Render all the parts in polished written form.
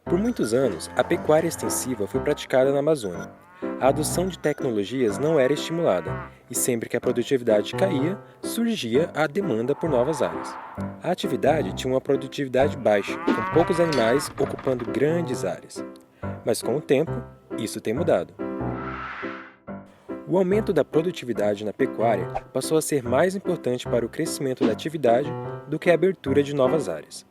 Por muitos anos, a pecuária extensiva foi praticada na Amazônia. A adoção de tecnologias não era estimulada, e sempre que a produtividade caía, surgia a demanda por novas áreas. A atividade tinha uma produtividade baixa, com poucos animais ocupando grandes áreas. Mas com o tempo, isso tem mudado. O aumento da produtividade na pecuária passou a ser mais importante para o crescimento da atividade do que a abertura de novas áreas.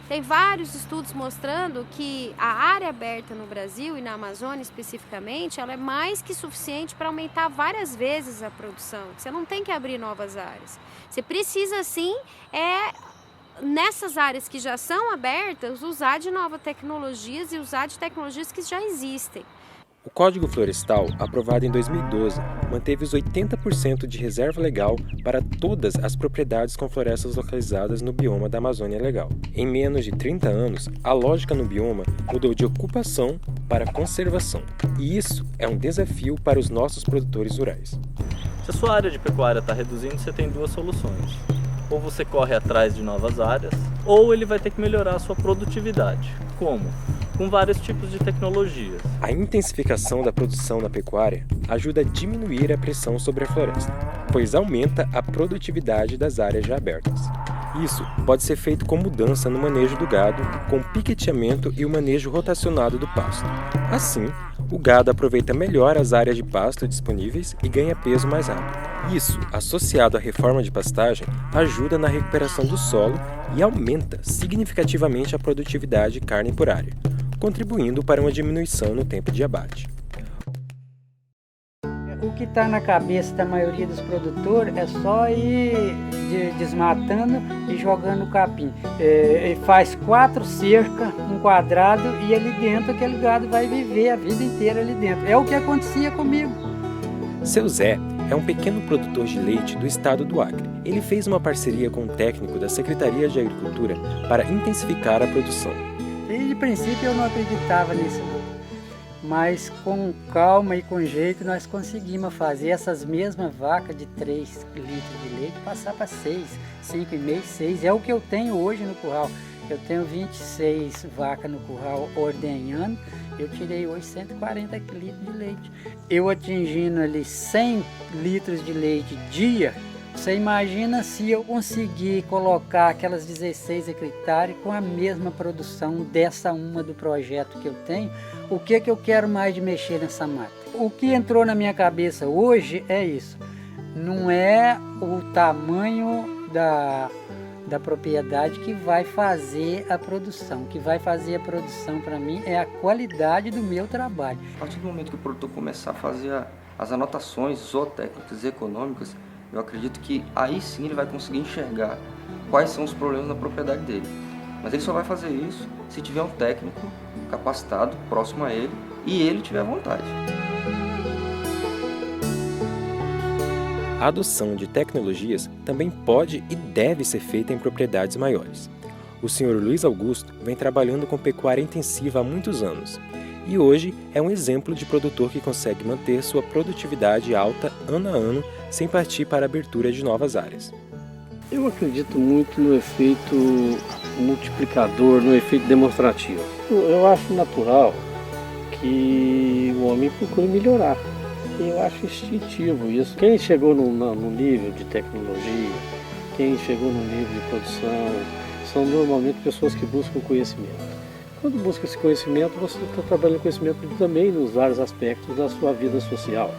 Tem vários estudos mostrando que a área aberta no Brasil e na Amazônia especificamente, ela é mais que suficiente para aumentar várias vezes a produção. Você não tem que abrir novas áreas. Você precisa sim, nessas áreas que já são abertas, usar de novas tecnologias e usar de tecnologias que já existem. O Código Florestal, aprovado em 2012, manteve os 80% de reserva legal para todas as propriedades com florestas localizadas no bioma da Amazônia Legal. Em menos de 30 anos, a lógica no bioma mudou de ocupação para conservação. E isso é um desafio para os nossos produtores rurais. Se a sua área de pecuária está reduzindo, você tem duas soluções. Ou você corre atrás de novas áreas, ou ele vai ter que melhorar a sua produtividade. Como? Com vários tipos de tecnologias. A intensificação da produção na pecuária ajuda a diminuir a pressão sobre a floresta, pois aumenta a produtividade das áreas já abertas. Isso pode ser feito com mudança no manejo do gado, com piqueteamento e o manejo rotacionado do pasto. Assim, o gado aproveita melhor as áreas de pasto disponíveis e ganha peso mais rápido. Isso, associado à reforma de pastagem, ajuda na recuperação do solo e aumenta significativamente a produtividade de carne por área, contribuindo para uma diminuição no tempo de abate. O que está na cabeça da maioria dos produtores é só ir desmatando e jogando capim. Ele faz 4 cercas, um quadrado, e ali dentro aquele gado vai viver a vida inteira ali dentro. É o que acontecia comigo. Seu Zé é um pequeno produtor de leite do estado do Acre. Ele fez uma parceria com um técnico da Secretaria de Agricultura para intensificar a produção. E de princípio eu não acreditava nisso, não. Mas com calma e com jeito nós conseguimos fazer essas mesmas vacas de 3 litros de leite passar para 6, 5,5, 6. É o que eu tenho hoje no curral. Eu tenho 26 vacas no curral ordenhando. Eu tirei hoje 140 litros de leite. Eu atingindo ali 100 litros de leite dia. Você imagina se eu conseguir colocar aquelas 16 hectares com a mesma produção dessa uma do projeto que eu tenho, o que eu quero mais de mexer nessa mata? O que entrou na minha cabeça hoje é isso. Não é o tamanho da propriedade que vai fazer a produção. O que vai fazer a produção para mim é a qualidade do meu trabalho. A partir do momento que o produtor começar a fazer as anotações zootécnicas e econômicas, eu acredito que aí sim ele vai conseguir enxergar quais são os problemas na propriedade dele. Mas ele só vai fazer isso se tiver um técnico capacitado, próximo a ele, e ele tiver vontade. A adoção de tecnologias também pode e deve ser feita em propriedades maiores. O Sr. Luiz Augusto vem trabalhando com pecuária intensiva há muitos anos e hoje é um exemplo de produtor que consegue manter sua produtividade alta ano a ano sem partir para a abertura de novas áreas. Eu acredito muito no efeito multiplicador, no efeito demonstrativo. Eu acho natural que o homem procure melhorar. Eu acho instintivo isso. Quem chegou no nível de tecnologia, quem chegou no nível de produção, são normalmente pessoas que buscam conhecimento. Quando busca esse conhecimento, você está trabalhando conhecimento também nos vários aspectos da sua vida social.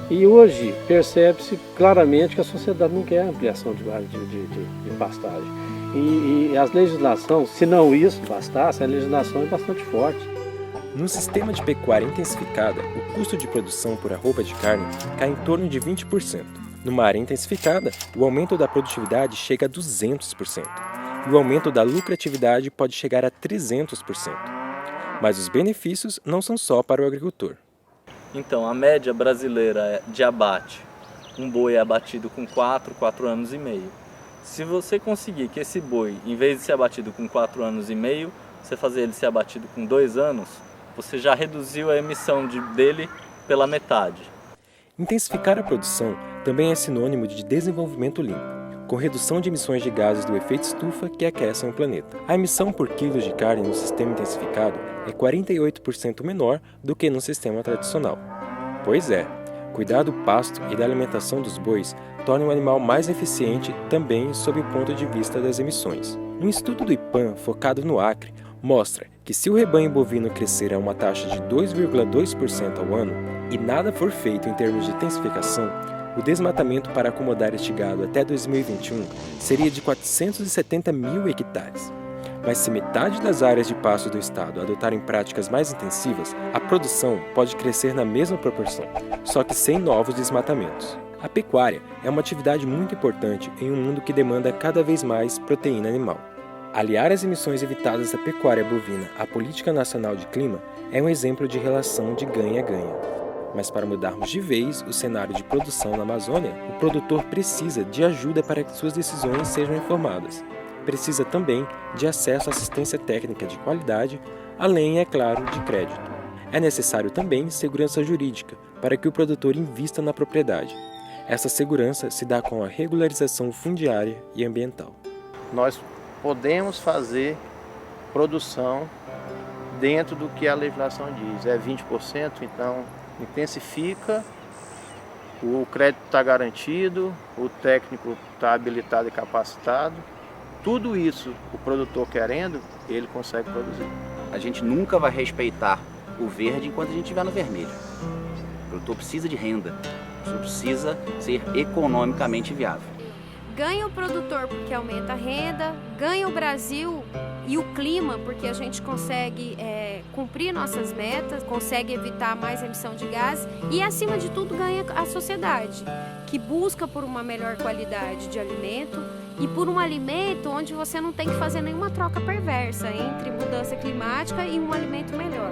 E hoje percebe-se claramente que a sociedade não quer ampliação de pastagem. E a legislação, se não isso bastasse, a legislação é bastante forte. No sistema de pecuária intensificada, o custo de produção por arroba de carne cai em torno de 20%. Numa área intensificada, o aumento da produtividade chega a 200%. E o aumento da lucratividade pode chegar a 300%. Mas os benefícios não são só para o agricultor. Então, a média brasileira de abate, um boi é abatido com 4 anos e meio. Se você conseguir que esse boi, em vez de ser abatido com 4 anos e meio, você fazer ele ser abatido com 2 anos, você já reduziu a emissão dele pela metade. Intensificar a produção também é sinônimo de desenvolvimento limpo. com redução de emissões de gases do efeito estufa que aquecem o planeta. A emissão por quilos de carne no sistema intensificado é 48% menor do que no sistema tradicional. Pois é, cuidar do pasto e da alimentação dos bois torna o animal mais eficiente também sob o ponto de vista das emissões. Um estudo do IPAM focado no Acre mostra que se o rebanho bovino crescer a uma taxa de 2,2% ao ano e nada for feito em termos de intensificação, o desmatamento para acomodar este gado até 2021 seria de 470 mil hectares. Mas se metade das áreas de pasto do estado adotarem práticas mais intensivas, a produção pode crescer na mesma proporção, só que sem novos desmatamentos. A pecuária é uma atividade muito importante em um mundo que demanda cada vez mais proteína animal. Aliar as emissões evitadas da pecuária bovina à política nacional de clima é um exemplo de relação de ganha-ganha. Mas para mudarmos de vez o cenário de produção na Amazônia, o produtor precisa de ajuda para que suas decisões sejam informadas. Precisa também de acesso à assistência técnica de qualidade, além, é claro, de crédito. É necessário também segurança jurídica para que o produtor invista na propriedade. Essa segurança se dá com a regularização fundiária e ambiental. Nós podemos fazer produção dentro do que a legislação diz. É 20%, então intensifica, o crédito está garantido, o técnico está habilitado e capacitado. Tudo isso, o produtor querendo, ele consegue produzir. A gente nunca vai respeitar o verde enquanto a gente estiver no vermelho. O produtor precisa de renda, o produtor precisa ser economicamente viável. Ganha o produtor porque aumenta a renda, ganha o Brasil e o clima porque a gente consegue cumprir nossas metas, consegue evitar mais emissão de gases e, acima de tudo, ganha a sociedade, que busca por uma melhor qualidade de alimento e por um alimento onde você não tem que fazer nenhuma troca perversa entre mudança climática e um alimento melhor.